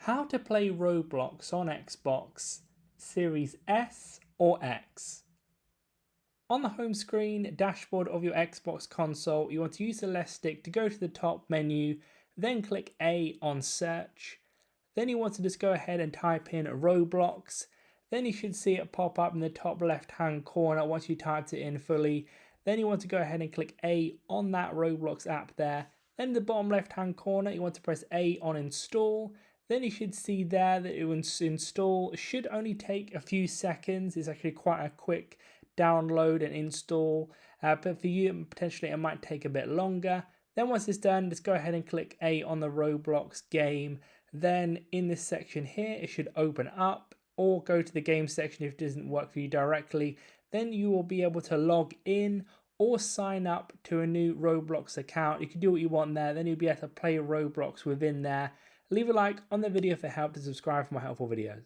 How to play Roblox on Xbox Series S or X. On the home screen dashboard of your Xbox console, you want to use the left stick to go to the top menu, then click A on search. Then you want to just go ahead and type in Roblox. Then you should see it pop up in the top left hand corner once you typed it in fully. Then you want to go ahead and click A on that Roblox app there. Then in the bottom left hand corner, you want to press A on install. Then you should see there that it will install. It should only take a few seconds. It's actually quite a quick download and install, but for you potentially it might take a bit longer. Then once it's done, just go ahead and click A on the Roblox game. Then in this section here, it should open up, or go to the game section if it doesn't work for you directly. Then you will be able to log in or sign up to a new Roblox account. You can do what you want there. Then you'll be able to play Roblox within there. Leave a like on the video if it helped and subscribe for more helpful videos.